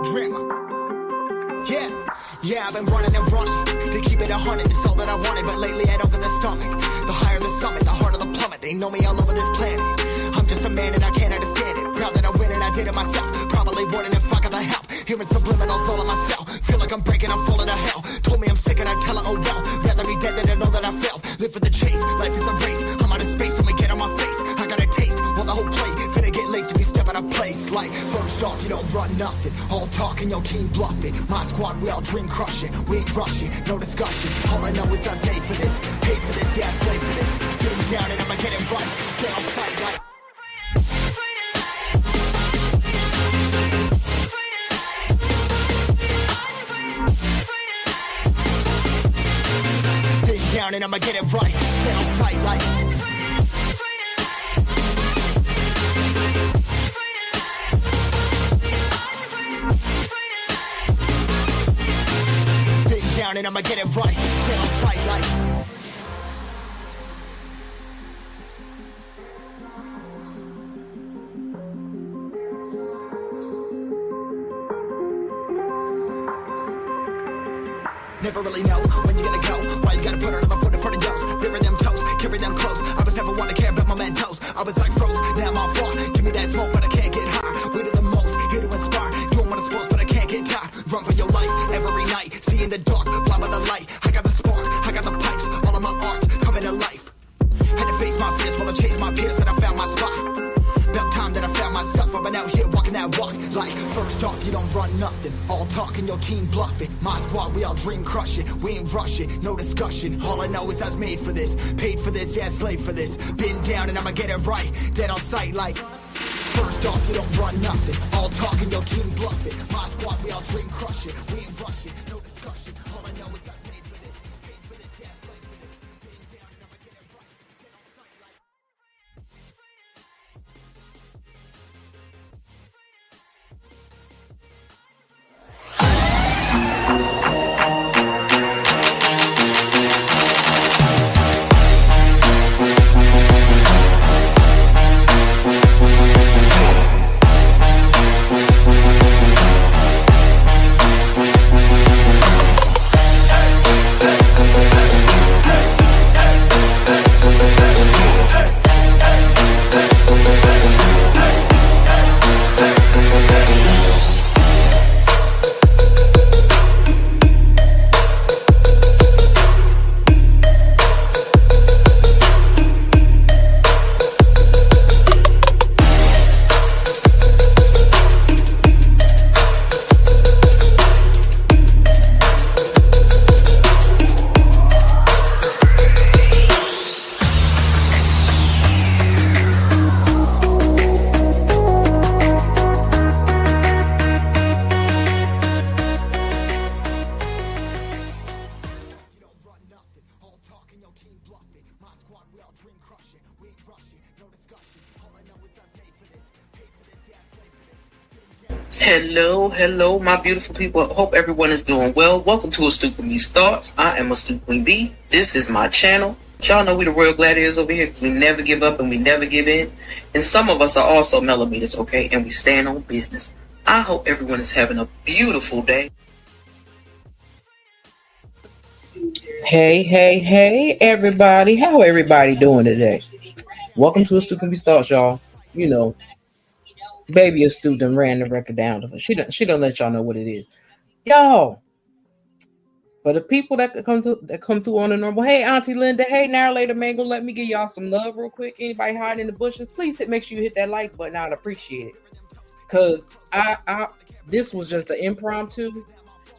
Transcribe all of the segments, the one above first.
Drama. Yeah, I've been running and running to keep it 100. It's all that I wanted, but lately I don't get the stomach. The higher the summit, the harder the plummet. They know me all over this planet. I'm just a man and I can't understand it. Proud that I win and I did it myself. Probably wouldn't if I got the help. Hearing subliminals all on myself. Feel like I'm breaking, I'm falling to hell. Told me I'm sick and I tell her, oh well. Rather be dead than to know that I failed. Live for the chase, life is a race. I'm out of space, I'ma get on my face. I got a taste, want the whole plate. Finna get laced if you step out of place. Like, first off, you don't run nothing. All talking, your team bluffing. My squad, we all dream crushing. We ain't rushing, no discussion. All I know is us made for this. Paid for this, yeah, slave for this. Get him down and I'ma get it right. Get on sight like. Down and I'ma get it right. Get on sight like. Big down and I'ma get it right. Get on sight like. Never really know when you're gonna go. Why you gotta put another foot in front of yours? Bury them toes, carry them close. I was never one to care about my mentos. I was like froze, now I'm on floor. Give me that smoke, but I can't get high. We do the most, here to inspire. Doing what I'm supposed, but I can't get tired. Run for your life every night. See in the dark, blind by the light. I got the spark, I got the pipes. All of my arts coming to life. Had to face my fears while I chase my peers, and I found my spot. About time that I found myself. I've been out here walking that walk. Like, first off, you don't run nothing. All talking, your team bluffing. My squad, we all dream crushing. We ain't rushing, no discussion. All I know is I was made for this. Paid for this, yeah, slave for this. Been down and I'ma get it right. Dead on sight like. First off, you don't run nothing. All talking, your team bluffing. My squad, we all dream crushing. We ain't rushing, no discussion. All I know is I was made for this. Paid for this, yeah, slave for this. Been down and I'ma get it right. Dead on sight like. Hello, my beautiful people. Hope everyone is doing well. Welcome to Astute Queen B's Thoughts. I am Astute Queen B. This is my channel. Y'all know we the Royal Gladiators over here because we never give up and we never give in. And some of us are also millimeters, okay? And we stand on business. I hope everyone is having a beautiful day. Hey, everybody. How everybody doing today? Welcome to Astute Queen B's Thoughts, y'all. You know, baby Astute done ran the record down. She don't let y'all know what it is. Y'all, for the people that come through on the normal, hey, Auntie Linda, hey, Narrator Mango, let me give y'all some love real quick. Anybody hiding in the bushes, please make sure you hit that like button. I'd appreciate it. Because this was just an impromptu,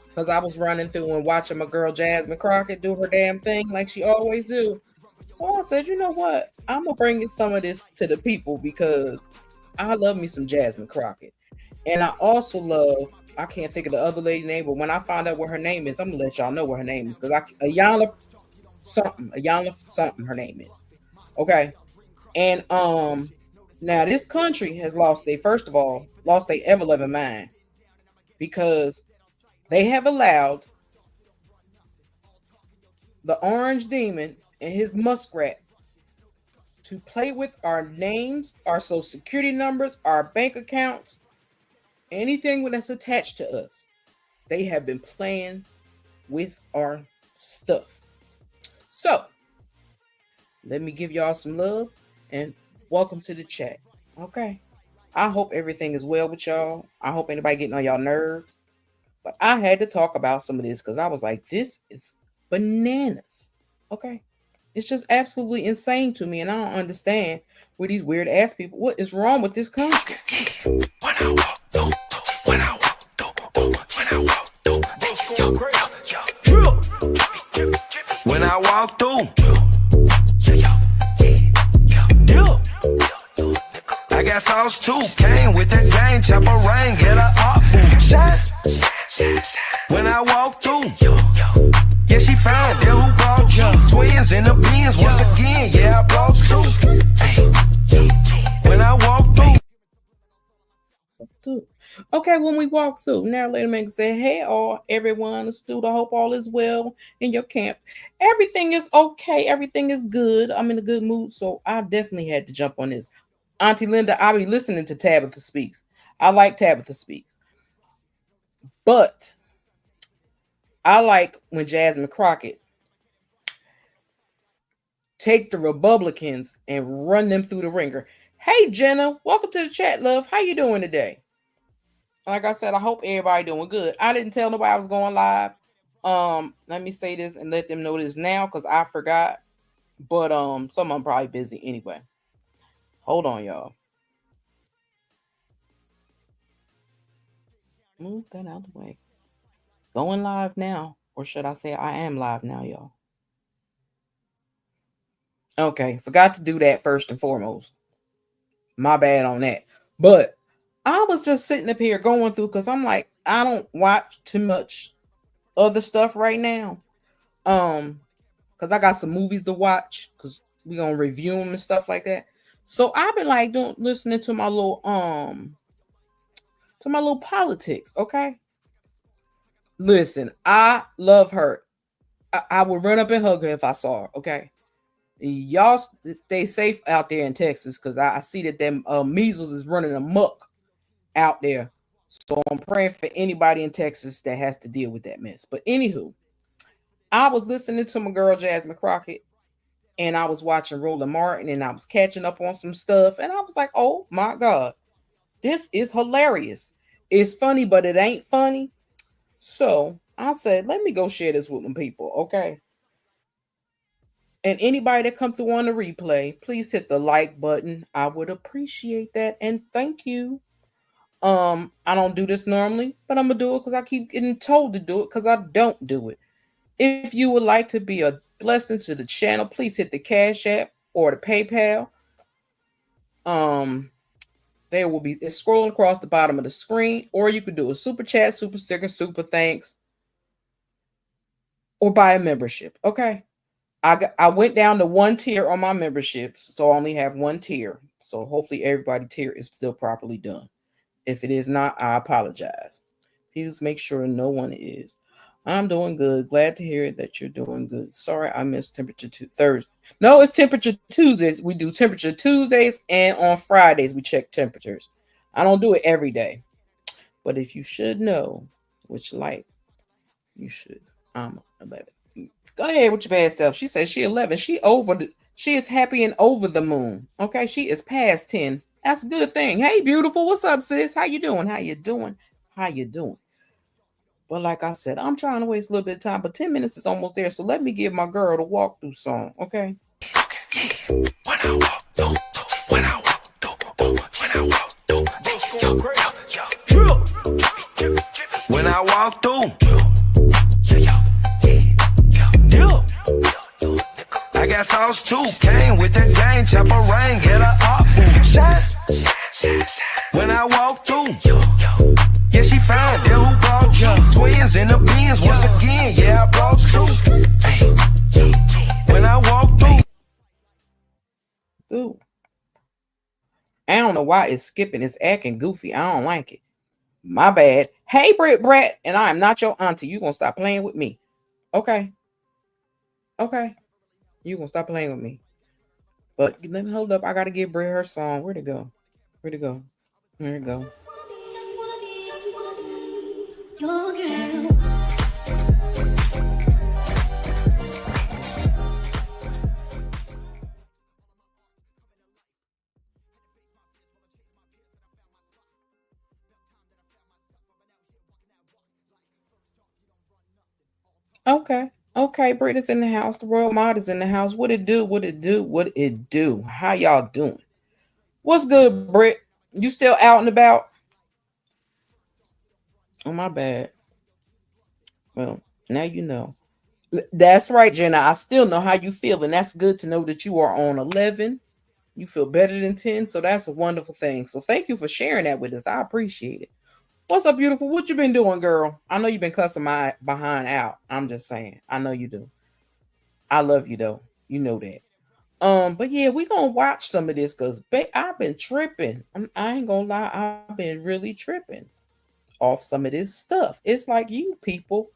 because I was running through and watching my girl Jasmine Crockett do her damn thing like she always do. So I said, you know what? I'm going to bring some of this to the people because I love me some Jasmine Crockett. And I also love, I can't think of the other lady name, but when I find out what her name is, I'm going to let y'all know what her name is. Because Ayanna something her name is. Okay. And now this country has lost their ever-loving mind. Because they have allowed the orange demon and his muskrat to play with our names, our social security numbers, our bank accounts, anything that's attached to us, they have been playing with our stuff. So let me give y'all some love and welcome to the chat. Okay. I hope everything is well with y'all. I hope anybody getting on y'all nerves. But I had to talk about some of this because I was like, this is bananas. Okay. It's just absolutely insane to me. And I don't understand with these weird ass people. What is wrong with this country? When I walk through, when I walk through, when I walk through, when I walk through, I got sauce too. Came with the gang, chopper rain, get a up, shine. When I walk through, yeah, she found them who brought you. Twins in the beans once again, yeah, I brought two. Ay. When I walk Through. Okay, when we walk through, now later man can say, hey all everyone, it's Stu. I hope all is well in your camp. Everything is okay, everything is good. I'm in a good mood, so I definitely had to jump on this. Auntie Linda, I'll be listening to Tabitha Speaks. I like Tabitha Speaks. But I like when Jasmine Crockett take the Republicans and run them through the ringer. Hey Jenna, welcome to the chat, love. How you doing today? Like I said, I hope everybody doing good. I didn't tell nobody I was going live. Let me say this and let them know this now because I forgot. But some of them probably busy anyway. Hold on, y'all. Move that out of the way. Going live now, or should I say I am live now, y'all? Okay, forgot to do that first and foremost. My bad on that. But I was just sitting up here going through because I'm like, I don't watch too much other stuff right now. Because I got some movies to watch because we gonna review them and stuff like that. So I've been like listening to my little politics, okay? Listen, I love her. I would run up and hug her if I saw her, okay? Y'all stay safe out there in Texas because I see that them measles is running amok out there. So I'm praying for anybody in Texas that has to deal with that mess. But anywho, I was listening to my girl Jasmine Crockett and I was watching Roland Martin and I was catching up on some stuff and I was like, oh my God, this is hilarious. It's funny, but it ain't funny. So I said, let me go share this with my people, okay? And anybody that comes through on the replay, please hit the like button. I would appreciate that. And thank you. I don't do this normally, but I'm gonna do it because I keep getting told to do it because I don't do it. If you would like to be a blessing to the channel, please hit the Cash App or the PayPal. There will be it's scrolling across the bottom of the screen, or you could do a super chat, super sticker, super thanks, or buy a membership. Okay. I went down to one tier on my memberships, so I only have one tier. So hopefully everybody tier is still properly done. If it is not, I apologize. Please make sure no one is. I'm doing good. Glad to hear that you're doing good. Sorry I missed temperature Thursday. No, it's temperature Tuesdays. We do temperature Tuesdays and on Fridays we check temperatures. I don't do it every day. But if you should know which light, you should. I'm 11. Go ahead with your bad self. She says she 11. She is happy and over the moon. Okay, she is past 10. That's a good thing. Hey, beautiful. What's up, sis? How you doing? How you doing? How you doing? But like I said, I'm trying to waste a little bit of time, but 10 minutes is almost there. So let me give my girl the walkthrough song, okay? When I walk through, when I walk through, when I walk through, when I walk through, I got sauce too. Came with the gang, chopper rain, get a up, shine. When I walk through, yeah, she found them who brought you. Twins in the beans once again, yeah, I brought two. Ay. When I walk through, Ooh. I don't know why it's skipping. It's acting goofy. I don't like it. My bad. Hey, Brit Brat, and I am not your auntie. You gonna stop playing with me. Okay. Okay. You gonna stop playing with me. But let me hold up. I gotta give Brit her song. Where'd it go? Where'd it go? There it go. Okay. Okay, Britta's in the house. The Royal Mod is in the house. What it do? What it do? What it do? How y'all doing? What's good, Britt? You still out and about? Oh, my bad. Well, now you know. That's right, Jenna. I still know how you feel, and that's good to know that you are on 11. You feel better than 10, so that's a wonderful thing. So thank you for sharing that with us. I appreciate it. What's up, beautiful? What you been doing, girl? I know you've been cussing my behind out. I'm just saying. I know you do. I love you though. You know that. But yeah, we gonna watch some of this because I've been tripping. I ain't gonna lie, I've been really tripping off some of this stuff. It's like you people,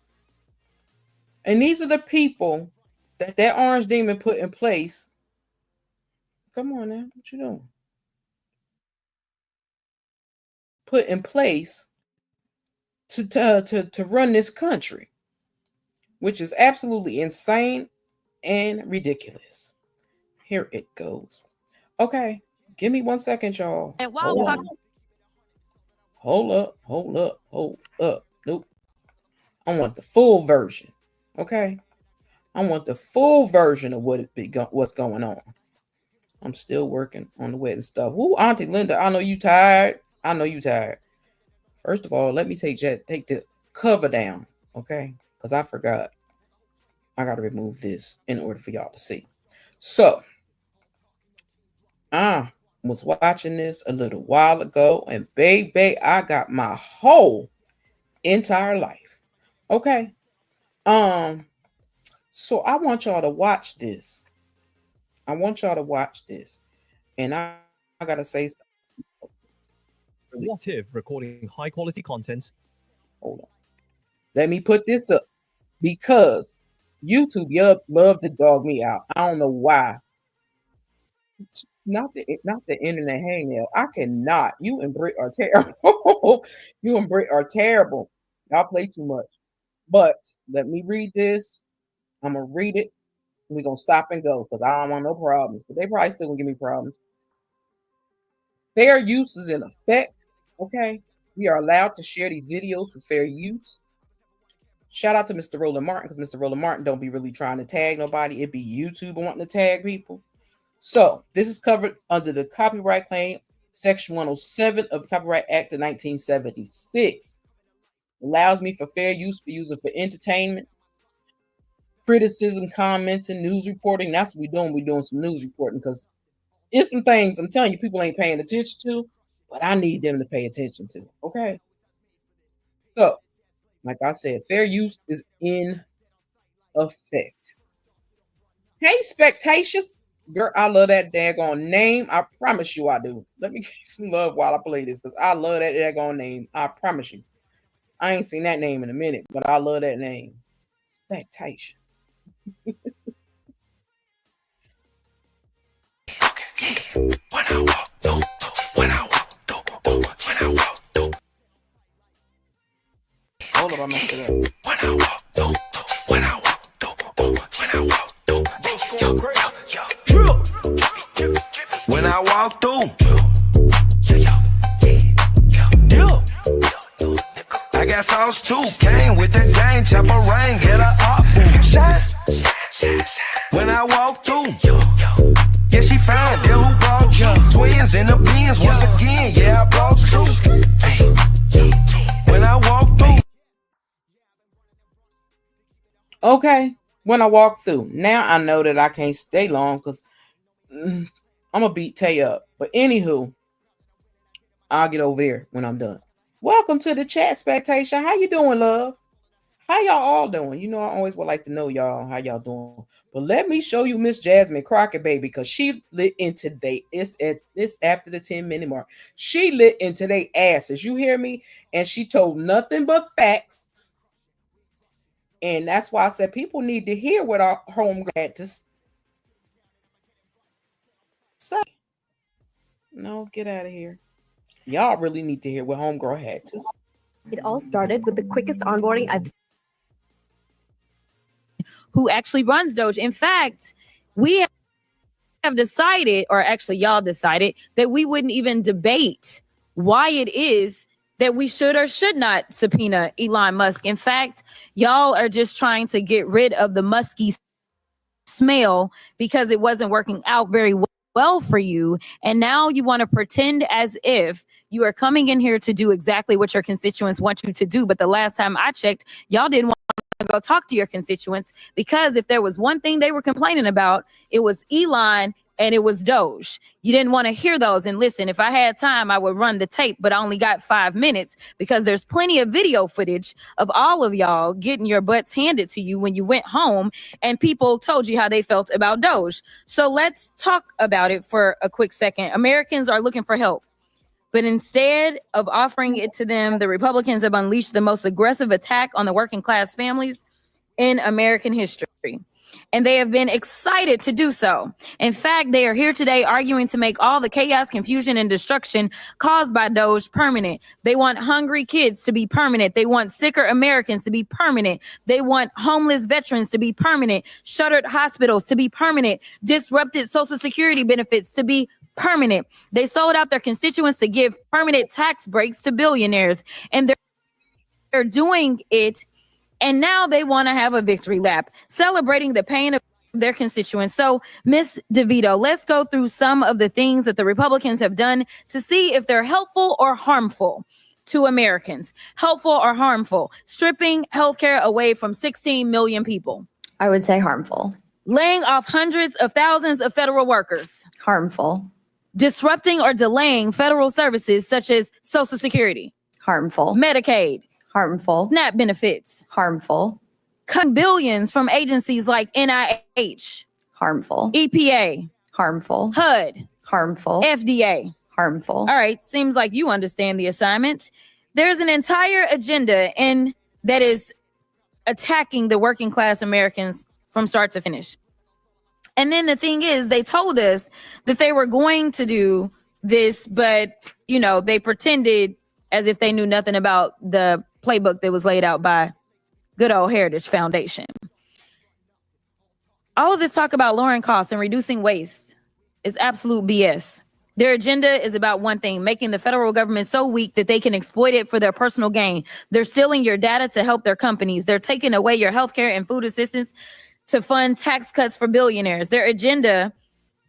and these are the people that orange demon put in place. Come on now, what you doing? Put in place to run this country, which is absolutely insane and ridiculous. Here it goes. Okay, give me 1 second, y'all. And while I'm talking, Hold up, hold up, hold up. Nope. I want the full version. Okay. I want the full version of what's going on. I'm still working on the wedding stuff. Woo, Auntie Linda, I know you tired. I know you tired. First of all, let me take the cover down, okay? Because I forgot. I gotta remove this in order for y'all to see. So I was watching this a little while ago, and baby, I got my whole entire life. Okay. Um, so I want y'all to watch this. I want y'all to watch this. And I gotta say something. What if recording high quality content? Hold on. Let me put this up because YouTube love to dog me out. I don't know why. Not the internet hangnail. I cannot. You and Brit are terrible. You and Brit are terrible. Y'all play too much. But let me read this. I'm gonna read it. We're gonna stop and go because I don't want no problems. But they probably still gonna give me problems. Fair use is in effect. Okay. We are allowed to share these videos for fair use. Shout out to Mr. Roland Martin because Mr. Roland Martin don't be really trying to tag nobody. It be YouTube wanting to tag people. So this is covered under the copyright claim, Section 107 of the Copyright Act of 1976. Allows me for fair use for using for entertainment, criticism, comments, and news reporting. That's what we're doing. We're doing some news reporting because it's some things I'm telling you people ain't paying attention to, but I need them to pay attention to. Okay. So, like I said, fair use is in effect. Hey, Spectatious. Girl, I love that daggone name. I promise you I do. Let me give you some love while I play this because I love that daggone name. I promise you. I ain't seen that name in a minute, but I love that name. Spectation. When I walk through, when I walk through, when I walk through. Hold up, I messed it up. When I walk through, when I walk through, when I walk through. When I walk through, I got sauce too. Came with the gang, chopper rain, get a up, boom, shine. When I walk through, yeah, she found them who brought you. Twins in the bins once again, yeah, I brought two. Hey. When I walk through. Okay, when I walk through. Now I know that I can't stay long because I'm going to beat Tay up. But anywho, I'll get over there when I'm done. Welcome to the chat, Spectation. How you doing, love? How y'all all doing? You know, I always would like to know y'all how y'all doing. But let me show you Miss Jasmine Crockett, baby, because she lit in today. It's after the 10-minute mark. She lit in today asses. You hear me? And she told nothing but facts. And that's why I said people need to hear what our home had to say. No, get out of here. Y'all really need to hear what homegirl had to say. it all started with the quickest onboarding I've seen. Who actually runs Doge. In fact, we have decided, or actually y'all decided, that we wouldn't even debate why it is that we should or should not subpoena Elon Musk. In fact, y'all are just trying to get rid of the musky smell because it wasn't working out very well for you. And now you want to pretend as if you are coming in here to do exactly what your constituents want you to do. But the last time I checked, y'all didn't want to go talk to your constituents, because if there was one thing they were complaining about, it was Elon and it was Doge. You didn't want to hear those. And listen, if I had time, I would run the tape, but I only got 5 minutes because there's plenty of video footage of all of y'all getting your butts handed to you when you went home and people told you how they felt about Doge. So let's talk about it for a quick second. Americans are looking for help, but instead of offering it to them, the Republicans have unleashed the most aggressive attack on the working class families in American history. And they have been excited to do so. In fact, they are here today arguing to make all the chaos, confusion, and destruction caused by Doge permanent. They want hungry kids to be permanent. They want sicker Americans to be permanent. They want homeless veterans to be permanent, shuttered hospitals to be permanent, disrupted Social Security benefits to be permanent. They sold out their constituents to give permanent tax breaks to billionaires, and they're doing it. And now they want to have a victory lap, celebrating the pain of their constituents. So, Ms. DeVito, let's go through some of the things that the Republicans have done to see if they're helpful or harmful to Americans. Helpful or harmful? Stripping healthcare away from 16 million people. I would say harmful. Laying off hundreds of thousands of federal workers. Harmful. Disrupting or delaying federal services such as Social Security. Harmful. Medicaid. Harmful. SNAP benefits. Harmful. Cutting billions from agencies like NIH. Harmful. EPA. Harmful. HUD. Harmful. FDA. Harmful. All right. Seems like you understand the assignment. There's an entire agenda that is attacking the working class Americans from start to finish. And then the thing is, they told us that they were going to do this, but, they pretended as if they knew nothing about the playbook that was laid out by good old Heritage Foundation. All of this talk about lowering costs and reducing waste is absolute BS. Their agenda is about one thing: making the federal government so weak that they can exploit it for their personal gain. They're stealing your data to help their companies. They're taking away your healthcare and food assistance to fund tax cuts for billionaires. Their agenda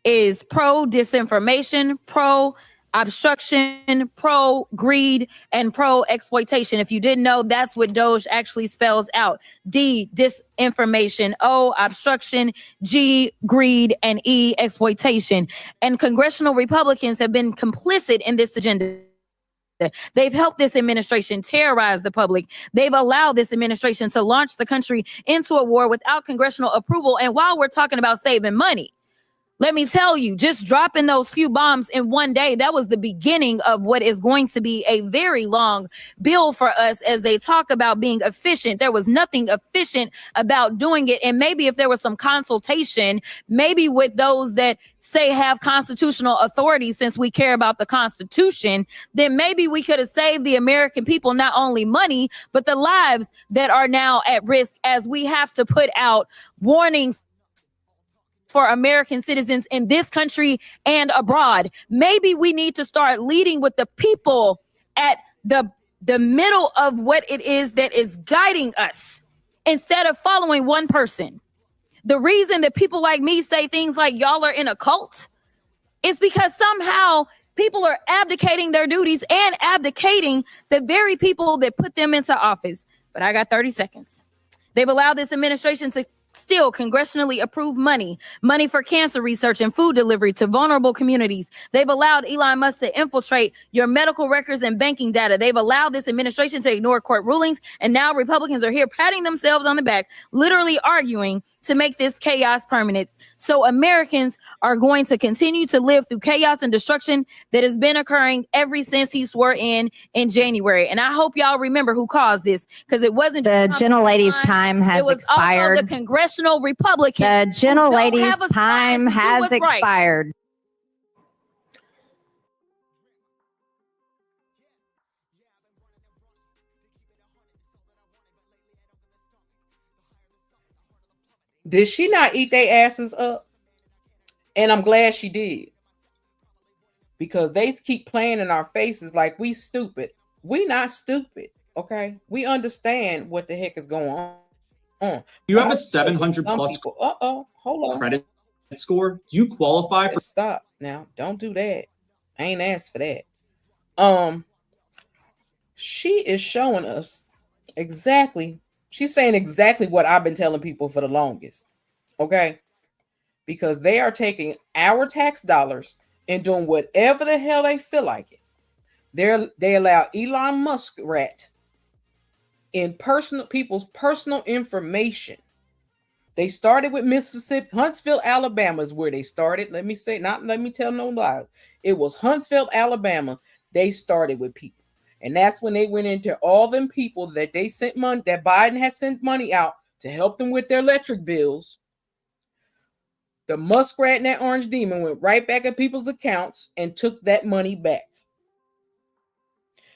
is pro-disinformation, pro-obstruction, pro-greed, and pro-exploitation. If you didn't know, that's what Doge actually spells out. D, disinformation. O, obstruction. G, greed. And E, exploitation. And congressional Republicans have been complicit in this agenda. They've helped this administration terrorize the public. They've allowed this administration to launch the country into a war without congressional approval. And while we're talking about saving money, let me tell you, just dropping those few bombs in one day, that was the beginning of what is going to be a very long bill for us as they talk about being efficient. There was nothing efficient about doing it. And maybe if there was some consultation, maybe with those that say have constitutional authority, since we care about the Constitution, then maybe we could have saved the American people not only money, but the lives that are now at risk, as we have to put out warnings for American citizens in this country and abroad. Maybe we need to start leading with the people at the middle of what it is that is guiding us, instead of following one person. The reason that people like me say things like y'all are in a cult is because somehow people are abdicating their duties and abdicating the very people that put them into office. But I got 30 seconds. They've allowed this administration to still congressionally approved money for cancer research and food delivery to vulnerable communities. They've allowed Elon Musk to infiltrate your medical records and banking data. They've allowed this administration to ignore court rulings. And now Republicans are here patting themselves on the back, literally arguing to make this chaos permanent. So Americans are going to continue to live through chaos and destruction that has been occurring ever since he swore in January. And I hope y'all remember who caused this, because it wasn't the gentlelady's time has expired. Also the congressional Republicans. The gentlelady's time has expired. Right. Did she not eat their asses up? And I'm glad she did, because they keep playing in our faces like we stupid. We not stupid, okay? We understand what the heck is going on. You have a 700 plus hold on. credit score. You qualify for. Stop now. Don't do that. I ain't asked for that. She is showing us exactly. She's saying exactly what I've been telling people for the longest. Okay? Because they are taking our tax dollars and doing whatever the hell they feel like it. They allow Elon Musk rat in people's personal information. They started with Mississippi. Huntsville, Alabama is where they started. Let me tell no lies. It was Huntsville, Alabama. They started with people. And that's when they went into all them people that they sent money, that Biden had sent money out to help them with their electric bills. The muskrat and that orange demon went right back at people's accounts and took that money back.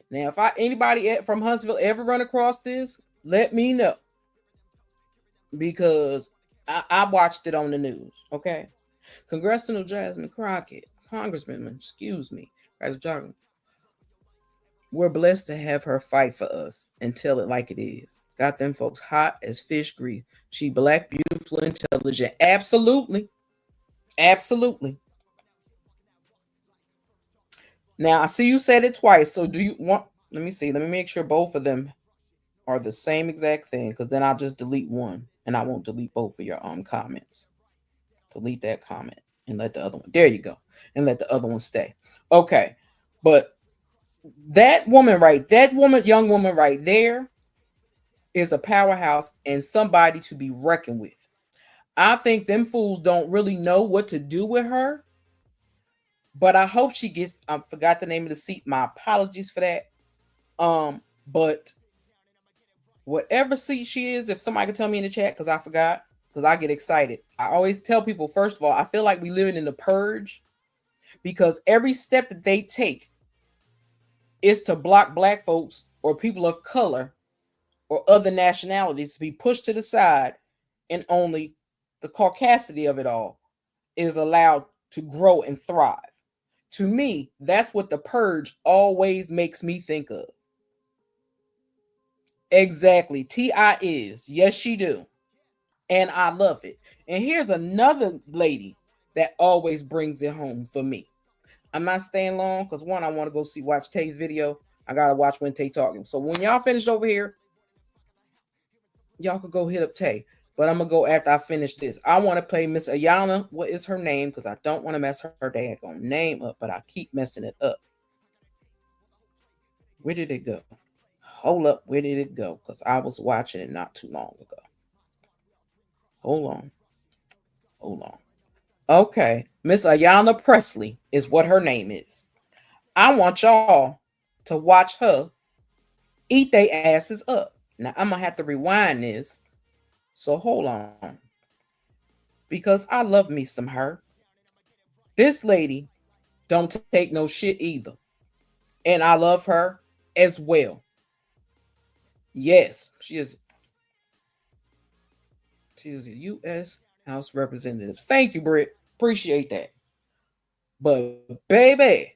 Now, if anybody from Huntsville ever run across this, let me know. Because I watched it on the news, okay? Congressional Jasmine Crockett, Congressman, excuse me. We're blessed to have her fight for us and tell it like it is. Got them folks hot as fish grease. She black, beautiful, intelligent. Absolutely. Absolutely. Now, I see you said it twice. So do you want, let me see. Let me make sure both of them are the same exact thing, because then I'll just delete one and I won't delete both of your comments. Delete that comment and let the other one. There you go. And let the other one stay. Okay. But that young woman right there is a powerhouse and somebody to be reckoned with. I think them fools don't really know what to do with her. But I hope she gets, I forgot the name of the seat. My apologies for that. But whatever seat she is, if somebody could tell me in the chat, because I forgot, because I get excited. I always tell people, first of all, I feel like we living in the purge, because every step that they take is to block black folks or people of color or other nationalities to be pushed to the side, and only the caucasity of it all is allowed to grow and thrive. To me, that's what the purge always makes me think of. Exactly. T.I. is. Yes, she do. And I love it. And here's another lady that always brings it home for me. I'm not staying long because, one, I want to go watch Tay's video. I got to watch when Tay talking. So when y'all finished over here, y'all could go hit up Tay. But I'm going to go after I finish this. I want to play Miss Ayana. What is her name? Because I don't want to mess her daggone name up, but I keep messing it up. Where did it go? Hold up. Where did it go? Because I was watching it not too long ago. Hold on. Okay. Miss Ayana Presley is what her name is. I want y'all to watch her eat their asses up. Now, I'm going to have to rewind this. So hold on. Because I love me some her. This lady don't take no shit either. And I love her as well. Yes, she is a U.S. House Representative. Thank you, Britt. Appreciate that. But baby,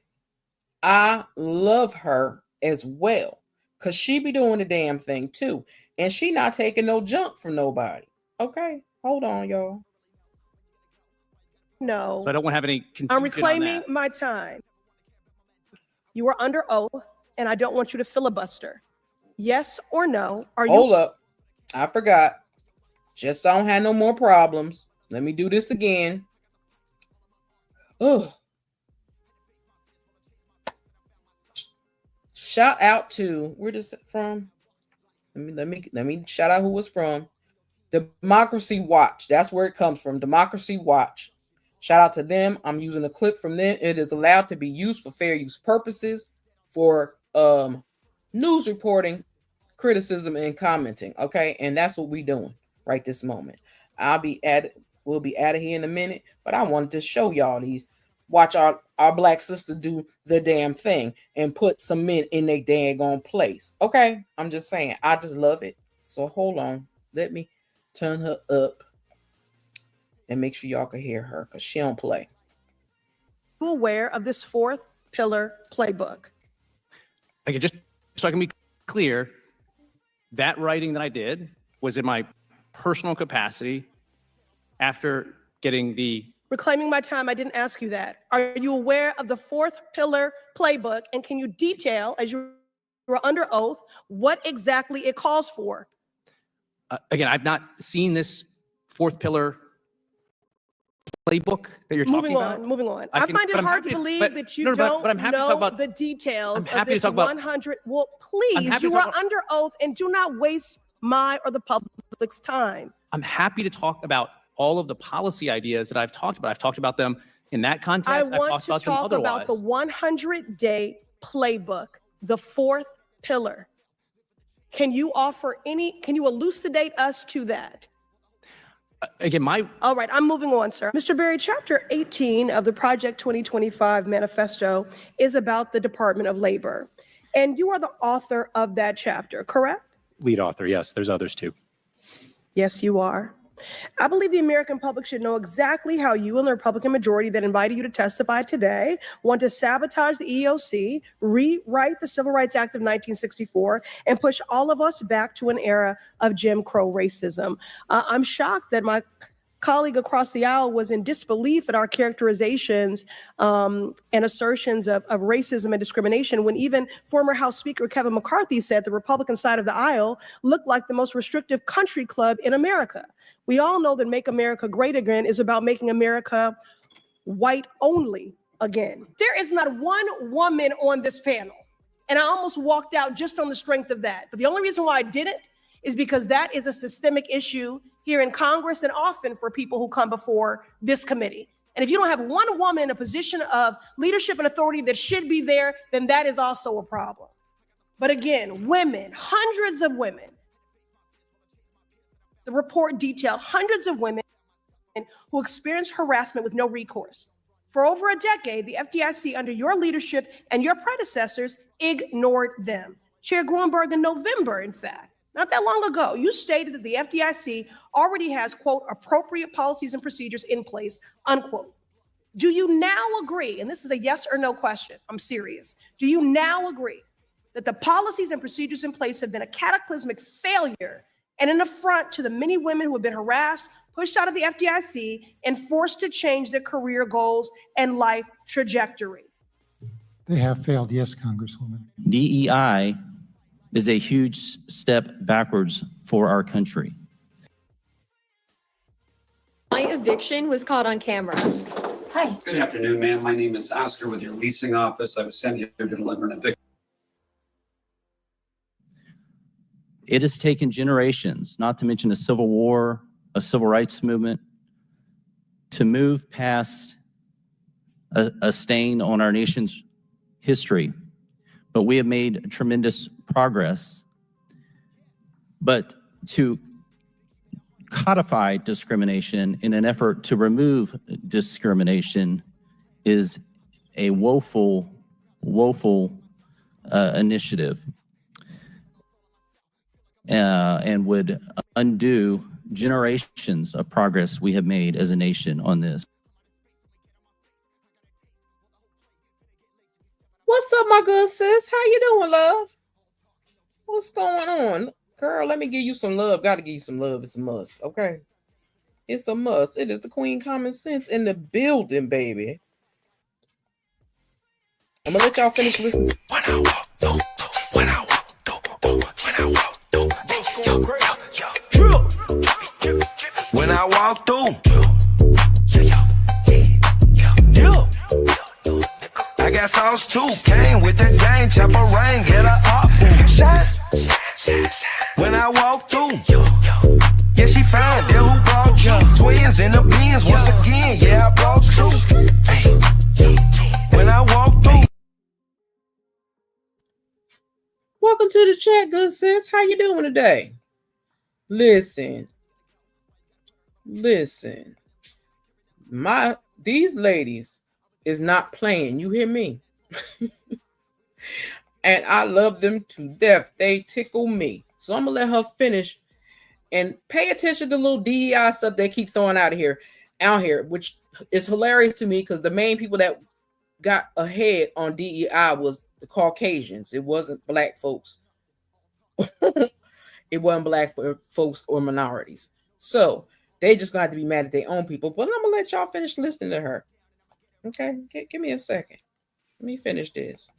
I love her as well. Because she be doing the damn thing too. And she not taking no junk from nobody. Okay, hold on, y'all. No. So I don't want to have any confusion. I'm reclaiming my time. You are under oath, and I don't want you to filibuster. Yes or no? Hold up. I forgot. Just so I don't have no more problems. Let me do this again. Oh. Shout out to, where is it from? Let me shout out who it's from. Democracy Watch. That's where it comes from. Democracy Watch. Shout out to them. I'm using a clip from them. It is allowed to be used for fair use purposes, for news reporting, criticism, and commenting. Okay, and that's what we're doing right this moment. We'll be out of here in a minute, but I wanted to show y'all these. Watch our black sister do the damn thing and put some men in their daggone place. Okay, I'm just saying, I just love it. So hold on, let me turn her up and make sure y'all can hear her, because she don't play. Aware of this fourth pillar playbook? Okay, just so I can be clear, that writing that I did was in my personal capacity after getting the... Reclaiming my time, I didn't ask you that. Are you aware of the 4th pillar playbook? And can you detail, as you were under oath, what exactly it calls for? Again, I've not seen this 4th pillar playbook that you're talking about. Moving on. I find it hard to believe that you don't know the details of this 100. Well, please, you are under oath and do not waste my or the public's time. I'm happy to talk about all of the policy ideas that I've talked about. I've talked about them in that context. I want to talk about the 100-day playbook, the 4th pillar. Can you elucidate us to that? Again, all right, I'm moving on, sir. Mr. Berry, chapter 18 of the Project 2025 manifesto is about the Department of Labor. And you are the author of that chapter, correct? Lead author, yes. There's others too. Yes, you are. I believe the American public should know exactly how you and the Republican majority that invited you to testify today want to sabotage the EEOC, rewrite the Civil Rights Act of 1964, and push all of us back to an era of Jim Crow racism. I'm shocked that my colleague across the aisle was in disbelief at our characterizations and assertions of racism and discrimination when even former House Speaker Kevin McCarthy said the Republican side of the aisle looked like the most restrictive country club in America. We all know that Make America Great Again is about making America white only again. There is not one woman on this panel, and I almost walked out just on the strength of that. But the only reason why I didn't is because that is a systemic issue here in Congress and often for people who come before this committee. And if you don't have one woman in a position of leadership and authority that should be there, then that is also a problem. But again, women, hundreds of women, the report detailed hundreds of women who experienced harassment with no recourse. For over a decade, the FDIC, under your leadership and your predecessors, ignored them. Chair Gruenberg, in November, in fact, not that long ago, you stated that the FDIC already has, quote, appropriate policies and procedures in place, unquote. Do you now agree, and this is a yes or no question, I'm serious, do you now agree that the policies and procedures in place have been a cataclysmic failure and an affront to the many women who have been harassed, pushed out of the FDIC, and forced to change their career goals and life trajectory? They have failed, yes, Congresswoman. DEI is a huge step backwards for our country. My eviction was caught on camera. Hi. Good afternoon, ma'am. My name is Oscar with your leasing office. I was sent here to deliver an eviction. It has taken generations, not to mention a civil war, a civil rights movement, to move past a stain on our nation's history. But we have made tremendous progress. But to codify discrimination in an effort to remove discrimination is a woeful initiative and would undo generations of progress we have made as a nation on this. What's up, my good sis? How you doing, love? What's going on? Girl, let me give you some love. Gotta give you some love. It's a must, okay? It's a must. It is the Queen Common Sense in the building, baby. I'm gonna let y'all finish listening. When I walk through, when I walk through, when I walk through, when I walk through, I got sauce too. Came with the gang, chopper rain, get her up, shine. When I walk through, yeah, she found that who brought you. Twins in the bins once again, yeah, I brought two. Ay. When I walk through. Welcome to the chat, good sis. How you doing today? Listen. These ladies is not playing. You hear me? And I love them to death. They tickle me. So I'm gonna let her finish and pay attention to the little DEI stuff they keep throwing out here, which is hilarious to me because the main people that got ahead on DEI was the Caucasians. It wasn't black folks. It wasn't black folks or minorities. So they just gonna have to be mad at their own people. But I'm gonna let y'all finish listening to her. Okay, give me a second. Let me finish this.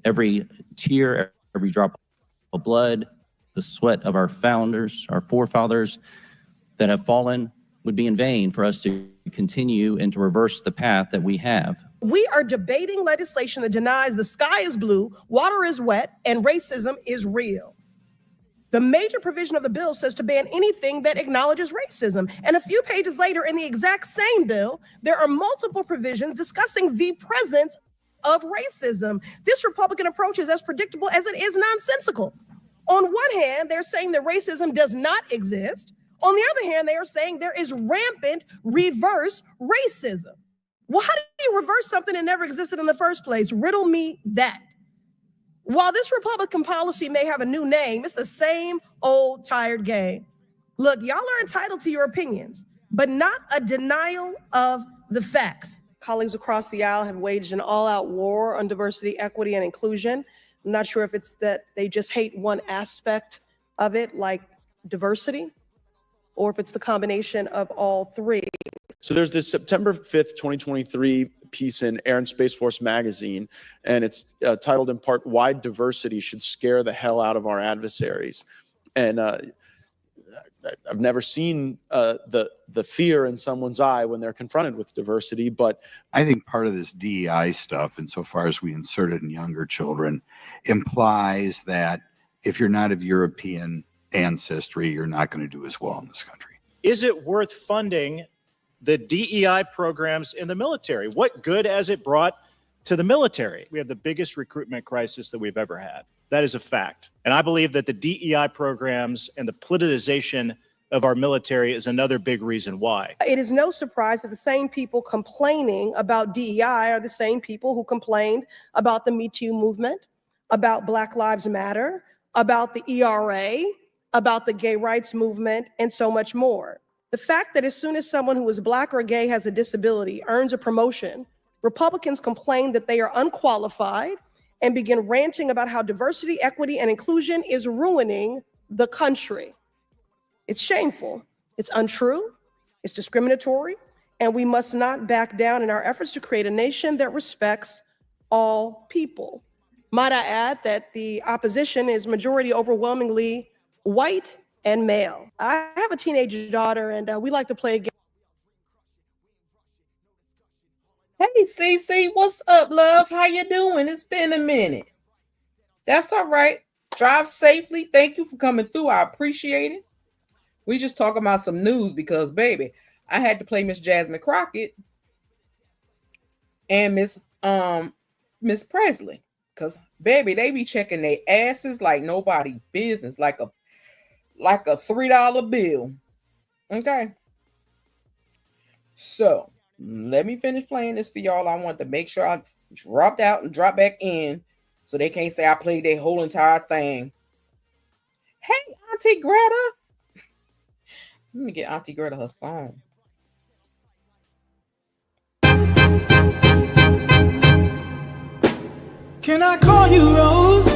Every tear, every drop of blood, the sweat of our founders, our forefathers that have fallen would be in vain for us to continue and to reverse the path that we have. We are debating legislation that denies the sky is blue, water is wet, and racism is real. The major provision of the bill says to ban anything that acknowledges racism. And a few pages later in the exact same bill, there are multiple provisions discussing the presence of racism. This Republican approach is as predictable as it is nonsensical. On one hand, they're saying that racism does not exist. On the other hand, they are saying there is rampant reverse racism. Well, how do you reverse something that never existed in the first place? Riddle me that. While this Republican policy may have a new name, it's the same old tired game. Look, y'all are entitled to your opinions, but not a denial of the facts. Colleagues across the aisle have waged an all-out war on diversity, equity, and inclusion. I'm not sure if it's that they just hate one aspect of it, like diversity, or if it's the combination of all three. So there's this September 5th, 2023 piece in Air and Space Force magazine, and it's titled in part, "Why Diversity Should Scare the Hell Out of Our Adversaries." And I've never seen the fear in someone's eye when they're confronted with diversity, but I think part of this DEI stuff, insofar as we insert it in younger children, implies that if you're not of European ancestry, you're not going to do as well in this country. Is it worth funding the DEI programs in the military? What good has it brought to the military? We have the biggest recruitment crisis that we've ever had. That is a fact. And I believe that the DEI programs and the politicization of our military is another big reason why. It is no surprise that the same people complaining about DEI are the same people who complained about the Me Too movement, about Black Lives Matter, about the ERA, about the gay rights movement, and so much more. The fact that as soon as someone who is Black or gay has a disability, earns a promotion, Republicans complain that they are unqualified and begin ranting about how diversity, equity, and inclusion is ruining the country. It's shameful, it's untrue, it's discriminatory, and we must not back down in our efforts to create a nation that respects all people. Might I add that the opposition is majority overwhelmingly white and male. I have a teenage daughter, and we like to play a game. Hey, Cece, what's up, love? How you doing? It's been a minute. That's all right. Drive safely. Thank you for coming through. I appreciate it. We just talking about some news because, baby, I had to play Miss Jasmine Crockett and Miss Presley because, baby, they be checking their asses like nobody business, like a $3 bill. Okay. So let me finish playing this for y'all. I want to make sure I dropped out and drop back in so they can't say I played their whole entire thing. Hey, Auntie Greta. Let me get Auntie Greta her song. Can I call you Rose?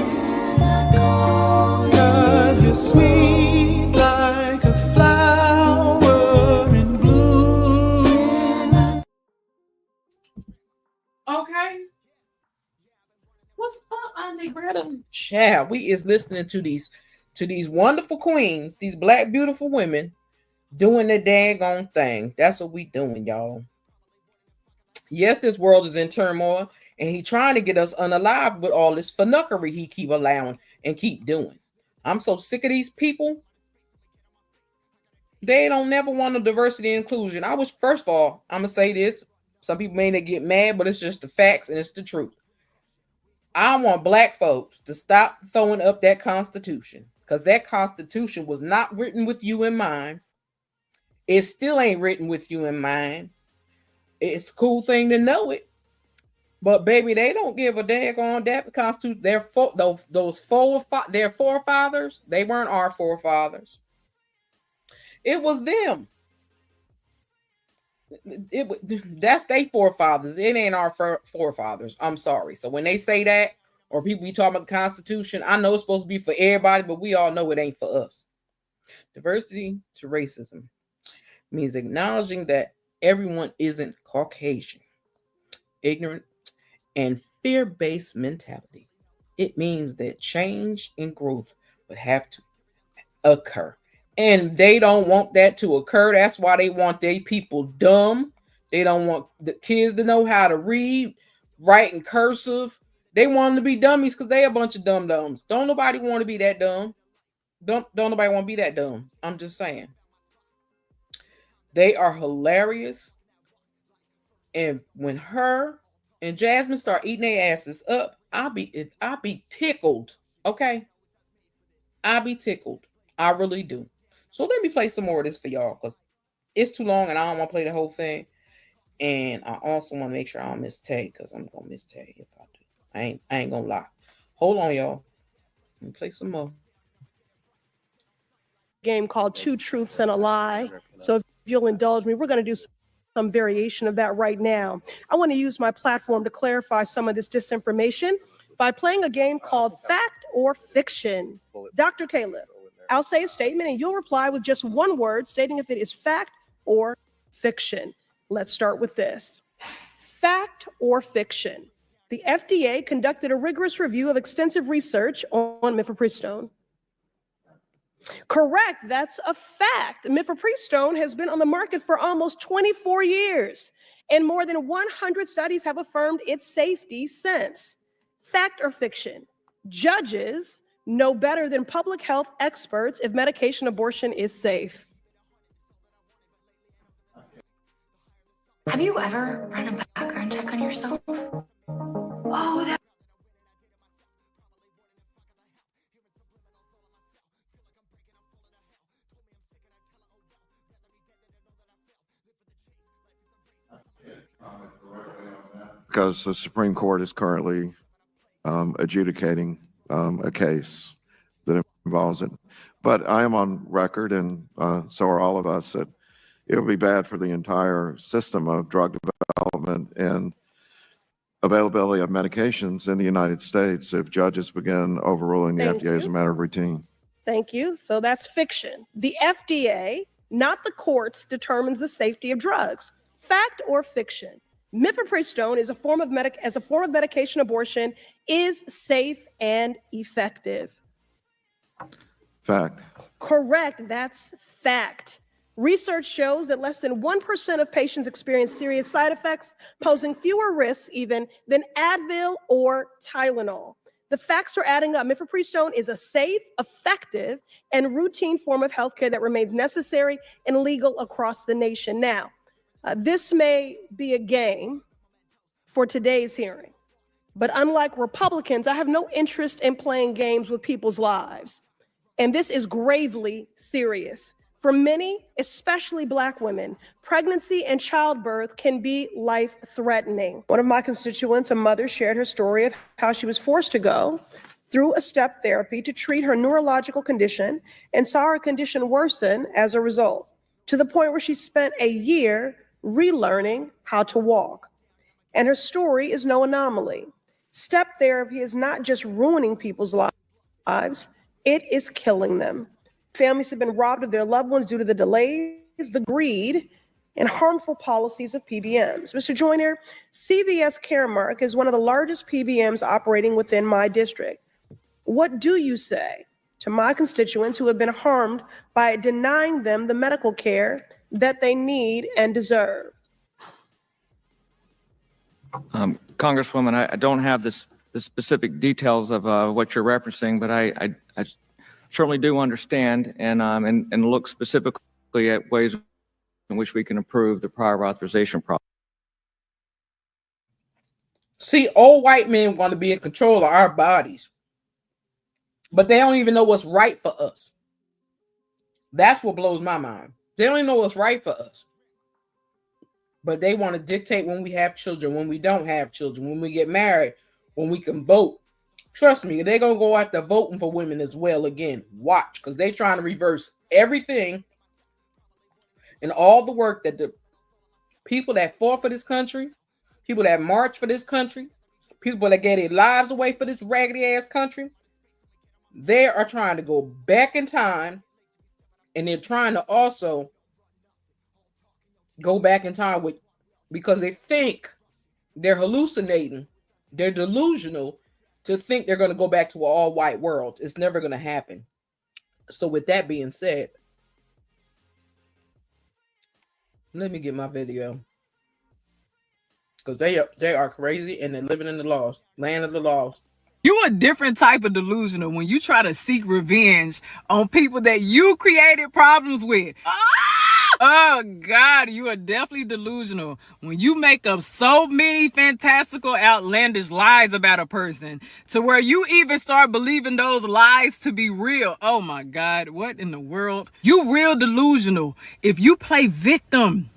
'Cause you're sweet like a flower in bloom. Okay. What's up, Auntie Greta? Child, we is listening to these wonderful queens, these Black beautiful women doing their daggone thing. That's what we doing, y'all. Yes, this world is in turmoil, and he trying to get us unalive with all this funuckery he keep allowing and keep doing. I'm so sick of these people. They don't never want no diversity and inclusion. I wish, first of all, I'm gonna say this. Some people may not get mad, but it's just the facts and it's the truth. I want Black folks to stop throwing up that Constitution, because that Constitution was not written with you in mind. It still ain't written with you in mind. It's a cool thing to know it, but baby, they don't give a daggone that Constitution. Their forefathers, they weren't our forefathers. It was them. That's they forefathers. It ain't our forefathers. I'm sorry. So when they say that, or people be talking about the Constitution, I know it's supposed to be for everybody, but we all know it ain't for us. Diversity to racism means acknowledging that everyone isn't Caucasian, ignorant, and fear-based mentality. It means that change and growth would have to occur. And they don't want that to occur. That's why they want their people dumb. They don't want the kids to know how to read, write in cursive. They want them to be dummies because they a bunch of dum-dums. Don't nobody want to be that dumb. Don't nobody want to be that dumb. I'm just saying. They are hilarious. And when her and Jasmine start eating their asses up, I'll be tickled. Okay. I'll be tickled. I really do. So let me play some more of this for y'all because it's too long and I don't want to play the whole thing. And I also want to make sure I don't miss Tay because I'm gonna miss Tay if I do. I ain't gonna lie. Hold on, y'all. Let me play some more. Game called Two Truths and a Lie. So if you'll indulge me, we're going to do some variation of that right now. I want to use my platform to clarify some of this disinformation by playing a game called Fact or Fiction. Dr. Caleb, I'll say a statement and you'll reply with just one word stating if it is fact or fiction. Let's start with this. Fact or fiction? The FDA conducted a rigorous review of extensive research on mifepristone. Correct, that's a fact. Mifepristone has been on the market for almost 24 years, and more than 100 studies have affirmed its safety since. Fact or fiction? Judges know better than public health experts if medication abortion is safe. Have you ever run a background check on yourself? Oh, that. Because the Supreme Court is currently adjudicating a case that involves it. But I am on record, and so are all of us, that it would be bad for the entire system of drug development and availability of medications in the United States if judges begin overruling the FDA as a matter of routine. Thank you. So that's fiction. The FDA, not the courts, determines the safety of drugs. Fact or fiction? Mifepristone is a form of medication abortion is safe and effective. Fact. Correct. That's fact. Research shows that less than 1% of patients experience serious side effects, posing fewer risks even than Advil or Tylenol. The facts are adding up. Mifepristone is a safe, effective, and routine form of healthcare that remains necessary and legal across the nation. Now, this may be a game for today's hearing, but unlike Republicans, I have no interest in playing games with people's lives. And this is gravely serious. For many, especially Black women, pregnancy and childbirth can be life-threatening. One of my constituents, a mother, shared her story of how she was forced to go through a step therapy to treat her neurological condition and saw her condition worsen as a result, to the point where she spent a year relearning how to walk. And her story is no anomaly. Step therapy is not just ruining people's lives, it is killing them. Families have been robbed of their loved ones due to the delays, the greed, and harmful policies of PBMs. Mr. Joyner, CVS Caremark is one of the largest PBMs operating within my district. What do you say to my constituents who have been harmed by denying them the medical care that they need and deserve? Congresswoman, I don't have the specific details of what you're referencing, but I certainly do understand and look specifically at ways in which we can improve the prior authorization process. See, old white men want to be in control of our bodies, but they don't even know what's right for us. That's what blows my mind. They don't even know what's right for us. But they want to dictate when we have children, when we don't have children, when we get married, when we can vote. Trust me, they're going to go after voting for women as well again. Watch, because they're trying to reverse everything and all the work that the people that fought for this country, people that marched for this country, people that gave their lives away for this raggedy ass country, they are trying to go back in time, and they're trying to also go back in time with, because they think they're hallucinating, they're delusional to think they're going to go back to an all-white world. It's never going to happen. So with that being said, let me get my video, because they are crazy and they're living in the lost land of the lost. You a different type of delusional when you try to seek revenge on people that you created problems with. Oh God, you are definitely delusional when you make up so many fantastical, outlandish lies about a person to where you even start believing those lies to be real. Oh my God, what in the world? You real delusional if you play victim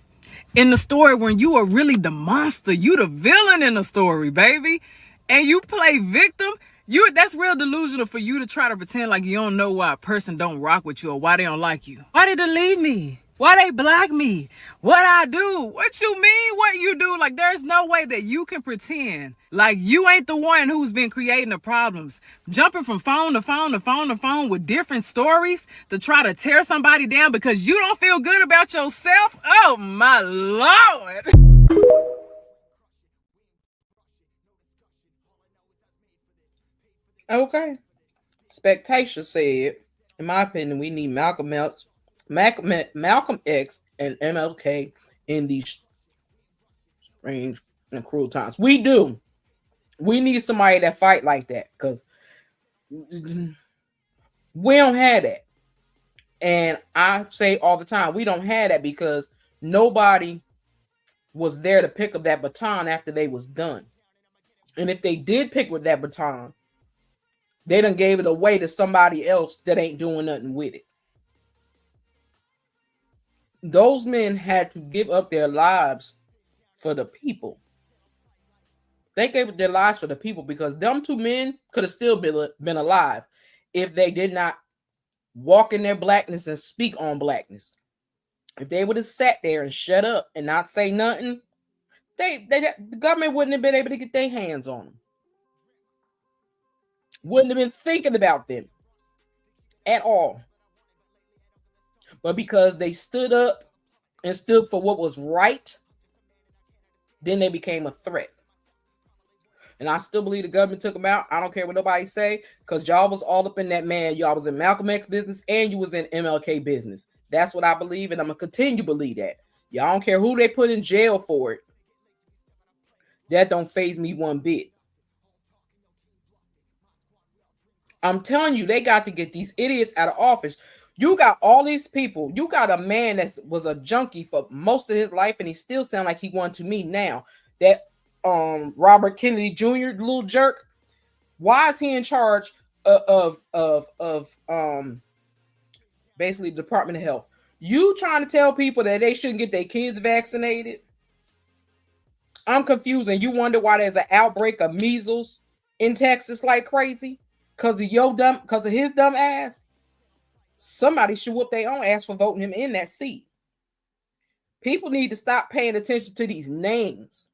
in the story when you are really the monster. You the villain in the story, baby. And you play victim. That's real delusional for you to try to pretend like you don't know why a person don't rock with you or why they don't like you. Why they delete me? Why they block me? What I do? What you mean what you do? Like, there's no way that you can pretend like you ain't the one who's been creating the problems. Jumping from phone to phone to phone to phone with different stories to try to tear somebody down because you don't feel good about yourself. Oh my Lord. Okay. Spectator said, in my opinion, we need Malcolm X and MLK in these strange and cruel times. We do. We need somebody that fight like that, because we don't have that. And I say all the time, we don't have that because nobody was there to pick up that baton after they was done. And if they did pick with that baton, they done gave it away to somebody else that ain't doing nothing with it. Those men had to give up their lives for the people. They gave up their lives for the people because them two men could have still been alive if they did not walk in their blackness and speak on blackness. If they would have sat there and shut up and not say nothing, the government wouldn't have been able to get their hands on them. Wouldn't have been thinking about them at all. But because they stood up and stood for what was right, then they became a threat. And I still believe the government took them out. I don't care what nobody say, because y'all was all up in that man. Y'all was in Malcolm X business and you was in MLK business. That's what I believe, and I'm going to continue to believe that. Y'all don't care who they put in jail for it. That don't faze me one bit. I'm telling you, they got to get these idiots out of office. You got all these people. You got a man that was a junkie for most of his life, and he still sound like he wanted to me now. That Robert Kennedy Jr., little jerk. Why is he in charge of basically the Department of Health? You trying to tell people that they shouldn't get their kids vaccinated? I'm confused, and you wonder why there's an outbreak of measles in Texas like crazy because of his dumb ass. Somebody should whoop their own ass for voting him in that seat. People need to stop paying attention to these names,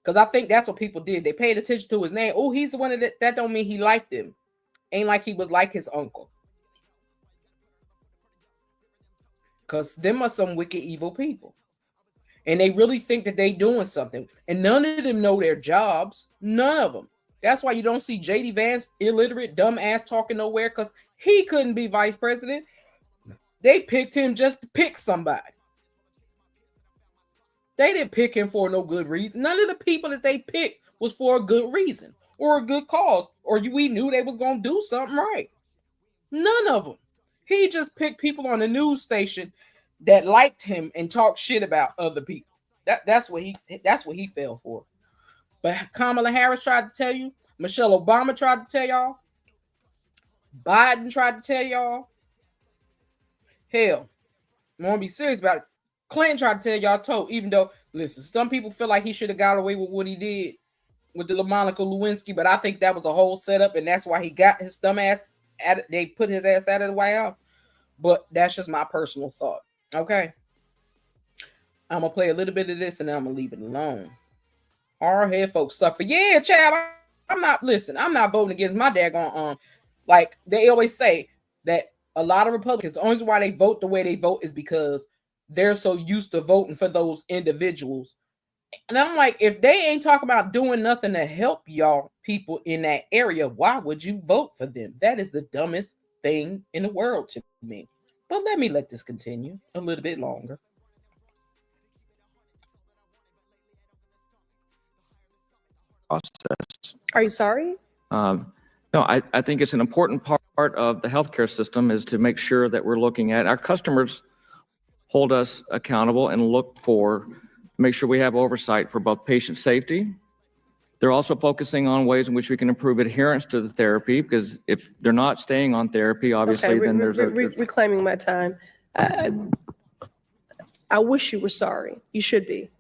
because I think that's what people did. They paid attention to his name. Oh, he's the one that don't mean he liked him. Ain't like he was like his uncle. Because them are some wicked, evil people. And they really think that they doing something. And none of them know their jobs. None of them. That's why you don't see J.D. Vance, illiterate, dumb ass, talking nowhere, because he couldn't be vice president. They picked him just to pick somebody. They didn't pick him for no good reason. None of the people that they picked was for a good reason or a good cause, or we knew they was going to do something right. None of them. He just picked people on the news station that liked him and talked shit about other people. That's what he fell for. But Kamala Harris tried to tell you, Michelle Obama tried to tell y'all, Biden tried to tell y'all. Hell, I want to be serious about it. Clinton tried to tell y'all too, even though, listen, some people feel like he should have got away with what he did with the Monica Lewinsky, but I think that was a whole setup, and that's why he got his dumb ass they put his ass out of the White House. But that's just my personal thought. Okay. I'm gonna play a little bit of this and then I'm gonna leave it alone. Hard head folks suffer. Yeah, child. I'm not voting against my daggone like they always say that a lot of Republicans, the only reason why they vote the way they vote is because they're so used to voting for those individuals. And I'm like, if they ain't talking about doing nothing to help y'all people in that area, why would you vote for them? That is the dumbest thing in the world to me. But let this continue a little bit longer. Process. Are you sorry? No, I think it's an important part of the healthcare system is to make sure that we're looking at our customers hold us accountable and look for, make sure we have oversight for both patient safety. They're also focusing on ways in which we can improve adherence to the therapy, because if they're not staying on therapy, obviously, then there's reclaiming my time. I wish you were sorry. You should be.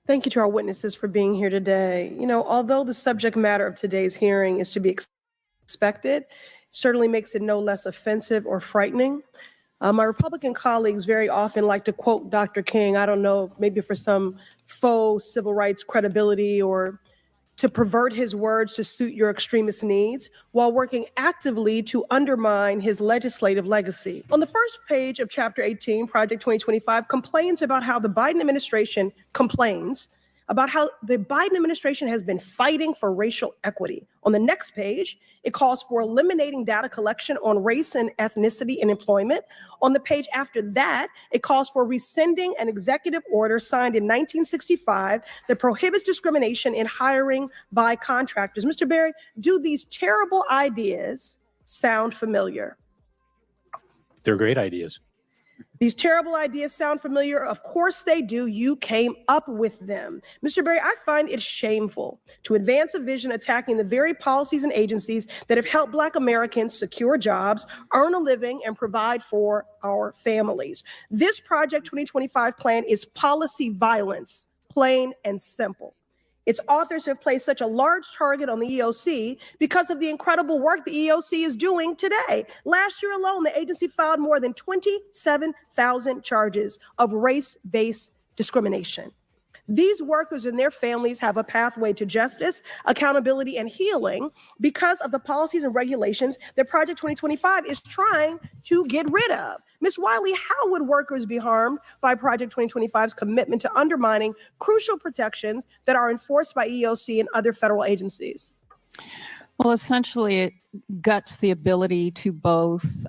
Thank you to our witnesses for being here today. You know, although the subject matter of today's hearing is to be expected, certainly makes it no less offensive or frightening. My Republican colleagues very often like to quote Dr. King, I don't know, maybe for some faux civil rights credibility or to pervert his words to suit your extremist needs, while working actively to undermine his legislative legacy. On the first page of Chapter 18, Project 2025 complains about how the Biden administration has been fighting for racial equity. On the next page, it calls for eliminating data collection on race and ethnicity in employment. On the page after that, it calls for rescinding an executive order signed in 1965 that prohibits discrimination in hiring by contractors. Mr. Berry, do these terrible ideas sound familiar? They're great ideas. These terrible ideas sound familiar? Of course they do. You came up with them. Mr. Berry, I find it shameful to advance a vision attacking the very policies and agencies that have helped Black Americans secure jobs, earn a living, and provide for our families. This Project 2025 plan is policy violence, plain and simple. Its authors have placed such a large target on the EOC because of the incredible work the EOC is doing today. Last year alone, the agency filed more than 27,000 charges of race-based discrimination. These workers and their families have a pathway to justice, accountability, and healing because of the policies and regulations that Project 2025 is trying to get rid of. Ms. Wiley, how would workers be harmed by Project 2025's commitment to undermining crucial protections that are enforced by EOC and other federal agencies? Well, essentially, it guts the ability to both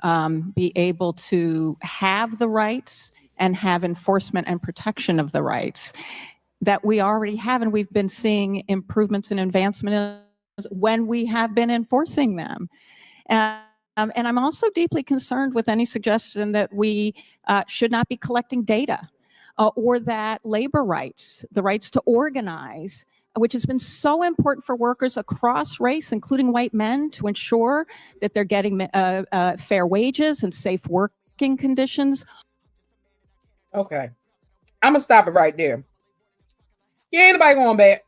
be able to have the rights and have enforcement and protection of the rights that we already have, and we've been seeing improvements and advancement when we have been enforcing them. And I'm also deeply concerned with any suggestion that we should not be collecting data or that labor rights, the rights to organize, which has been so important for workers across race, including white men, to ensure that they're getting fair wages and safe working conditions. Okay. I'm going to stop it right there. Yeah, ain't nobody going back.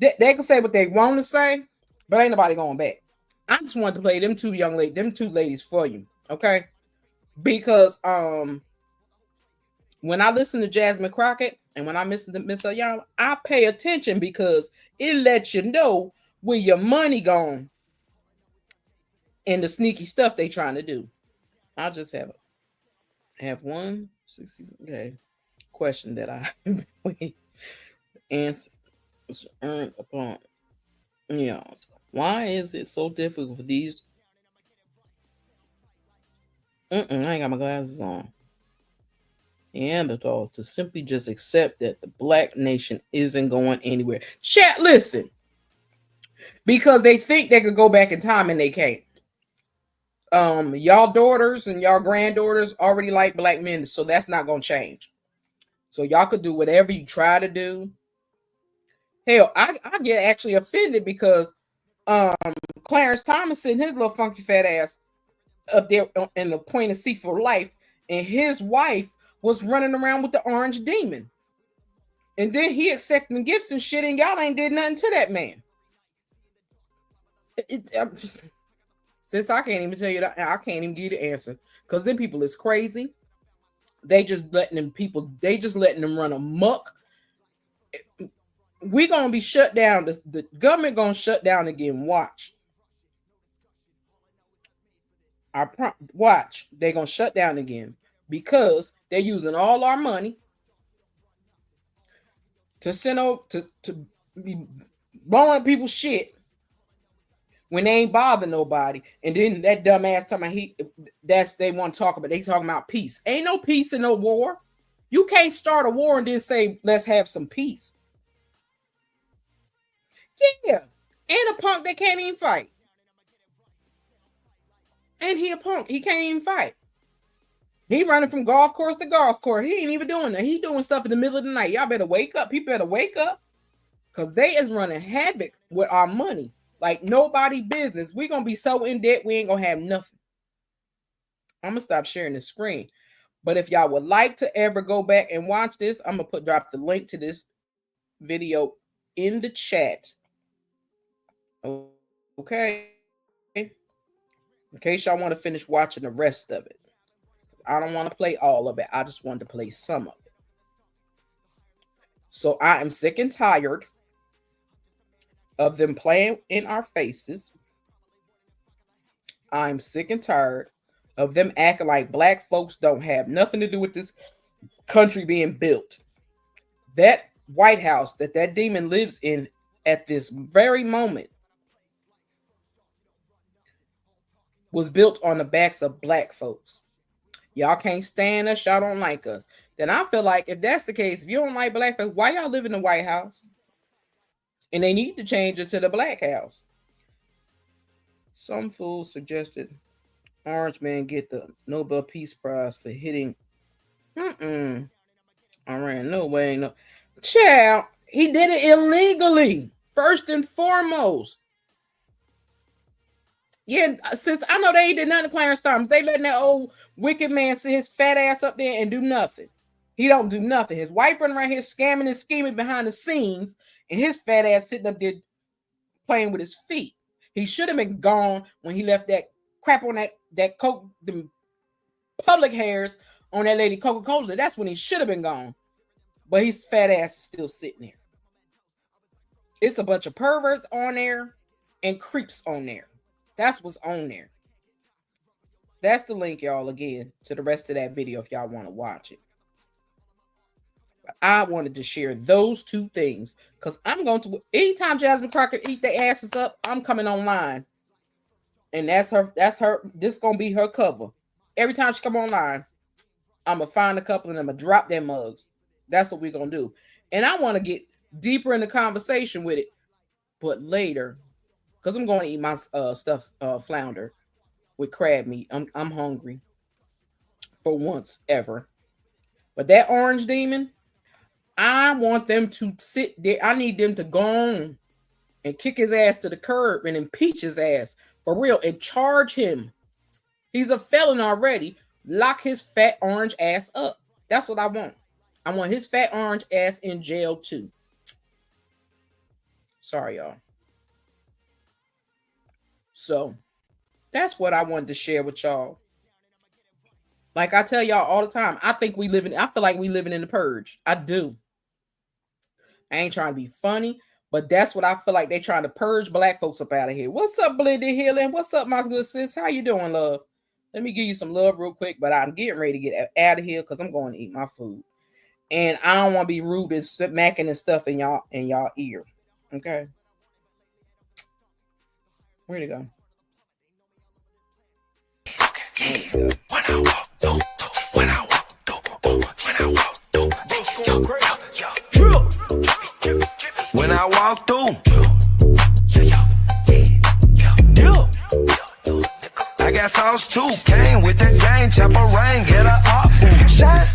They can say what they want to say, but ain't nobody going back. I just wanted to play them two ladies for you, okay? Because when I listen to Jasmine Crockett and when I listen to Miss Ayala, I pay attention because it lets you know where your money gone and the sneaky stuff they trying to do. I'll just have one question that I answer is earned upon. Why is it so difficult for these? I ain't got my glasses on. Neanderthals to simply just accept that the Black nation isn't going anywhere. Chat, listen, because they think they could go back in time and they can't. Y'all daughters and y'all granddaughters already like Black men, so that's not gonna change. So y'all could do whatever you try to do. Hell, I get actually offended because Clarence Thomas sitting his little funky fat ass up there in the point of seat for life, and his wife was running around with the orange demon. And then he accepting gifts and shit, and y'all ain't did nothing to that man. Since I can't even tell you that, I can't even give you the answer because then people is crazy. They just letting them run amok. We're gonna be shut down. The government gonna shut down again. Watch. Watch. They're gonna shut down again because they're using all our money to send over to be blowing people's shit when they ain't bothering nobody. And then that dumbass talking about they want to talk about. They talking about peace. Ain't no peace in no war. You can't start a war and then say let's have some peace. Yeah, and a punk that can't even fight. And he a punk. He can't even fight. He running from golf course to golf course. He ain't even doing that. He doing stuff in the middle of the night. Y'all better wake up. People better wake up. Because they is running havoc with our money. Like nobody business. We're going to be so in debt, we ain't going to have nothing. I'm going to stop sharing the screen. But if y'all would like to ever go back and watch this, I'm going to drop the link to this video in the chat. Okay. In case y'all want to finish watching the rest of it. I don't want to play all of it. I just wanted to play some of it. So I am sick and tired of them playing in our faces. I'm sick and tired of them acting like black folks don't have nothing to do with this country being built. That White House that demon lives in at this very moment was built on the backs of black folks. Y'all can't stand us. Y'all don't like us. Then I feel like if that's the case, if you don't like black folks, why y'all live in the White House? And they need to change it to the Black House. Some fool suggested Orange Man get the Nobel Peace Prize for hitting. Iran, no way, no. Child, he did it illegally, first and foremost. Yeah, since I know they ain't did nothing to Clarence Thomas, they letting that old wicked man sit his fat ass up there and do nothing. He don't do nothing. His wife running around here scamming and scheming behind the scenes, and his fat ass sitting up there playing with his feet. He should have been gone when he left that crap on that Coke, the public hairs on that lady Coca-Cola. That's when he should have been gone. But his fat ass is still sitting there. It's a bunch of perverts on there and creeps on there. That's what's on there. That's the link, y'all, again, to the rest of that video if y'all want to watch it. But I wanted to share those two things because I'm going to, anytime Jasmine Crocker eat their asses up, I'm coming online. And that's her, this is going to be her cover. Every time she come online, I'm going to find a couple and I'm going to drop their mugs. That's what we're going to do. And I want to get deeper in the conversation with it, but later, because I'm going to eat my stuffed flounder with crab meat. I'm hungry for once ever. But that orange demon, I want them to sit there. I need them to go on and kick his ass to the curb and impeach his ass for real and charge him. He's a felon already. Lock his fat orange ass up. That's what I want. I want his fat orange ass in jail too. Sorry, y'all. So that's what I wanted to share with y'all. Like I tell y'all all the time, I feel like we living in the Purge. I do. I ain't trying to be funny, but that's what I feel like they trying to purge black folks up out of here. What's up, Blended Healing? What's up, my good sis? How you doing, love? Let me give you some love real quick, but I'm getting ready to get out of here because I'm going to eat my food. And I don't want to be rude and smacking and stuff in y'all ear. Okay. Where'd it go? When I walk through, when I walk through, I got sauce too. Came with the gang, chopper rain, get a up, shine.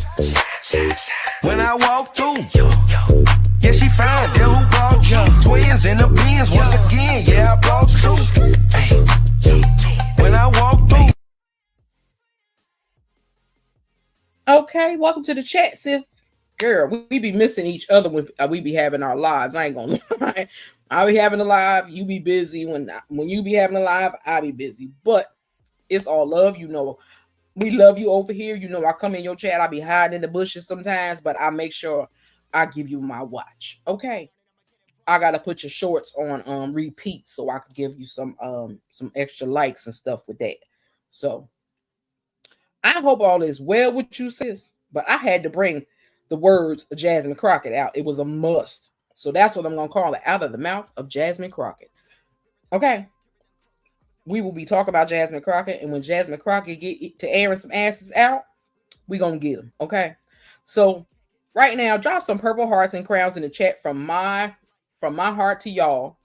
When I walk through, yeah, she found that who brought you. Twins in the beans once again, yeah, I brought two. When I walk through. Okay, welcome to the chat, sis. Girl, we be missing each other when we be having our lives. I ain't gonna lie. I be having a live, you be busy. When you be having a live, I be busy. But it's all love, you know. We love you over here. You know, I come in your chat. I be hiding in the bushes sometimes, but I make sure I give you my watch. Okay. I gotta put your shorts on repeat so I could give you some extra likes and stuff with that. So I hope all is well with you, sis. But I had to bring the words of Jasmine Crockett out. It was a must. So that's what I'm gonna call it, out of the mouth of Jasmine Crockett. Okay. We will be talking about Jasmine Crockett, and when Jasmine Crockett get to airing some asses out, we gonna get them. Okay. So right now, drop some purple hearts and crowns in the chat from my heart to y'all.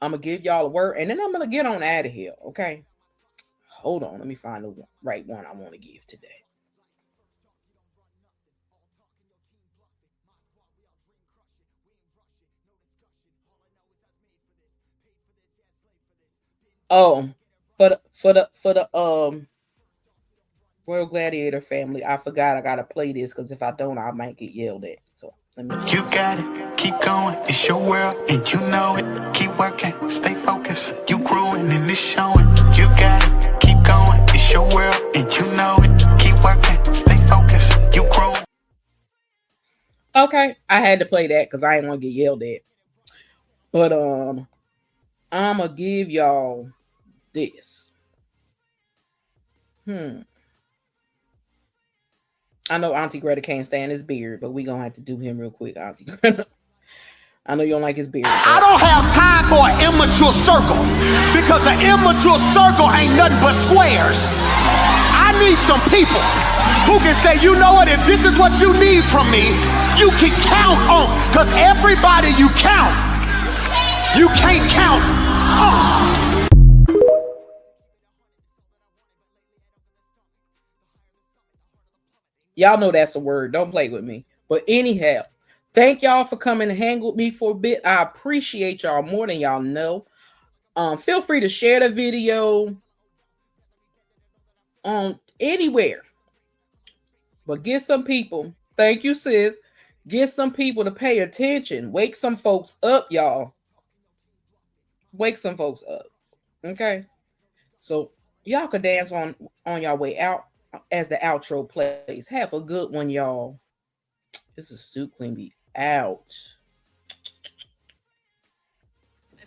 I'm gonna give y'all a word, and then I'm gonna get on out of here. Okay. Hold on, let me find the right one I want to give today. Oh, for the Royal Gladiator family, I forgot I gotta play this because if I don't, I might get yelled at. So let me. You got it, keep going, it's your world, and you know it. Keep working, stay focused, you growing and it's showing. You got it, keep going, it's your world, and you know it. Keep working, stay focused, you growing. Okay, I had to play that because I didn't want to get yelled at. But I'ma give y'all this. I know Auntie Greta can't stand his beard, but we gonna have to do him real quick, Auntie Greta. I know you don't like his beard. I don't have time for an immature circle because an immature circle ain't nothing but squares. I need some people who can say, you know what, if this is what you need from me, you can count on, because everybody you count, you can't count on. Y'all know that's a word. Don't play with me. But anyhow, thank y'all for coming and hang with me for a bit. I appreciate y'all more than y'all know. Feel free to share the video anywhere. But get some people. Thank you, sis. Get some people to pay attention. Wake some folks up, y'all. Wake some folks up. Okay? So y'all can dance on your way out as the outro plays. Have a good one, y'all. This is Stu Clean Beat out.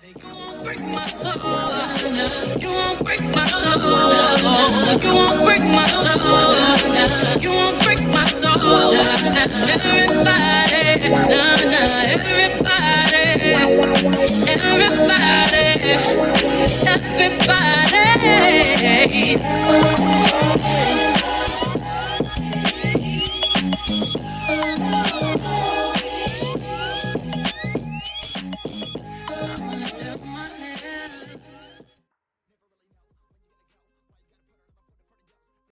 You won't break my soul. You won't break my soul. You won't break my soul. You won't break my soul. Everybody, everybody, everybody.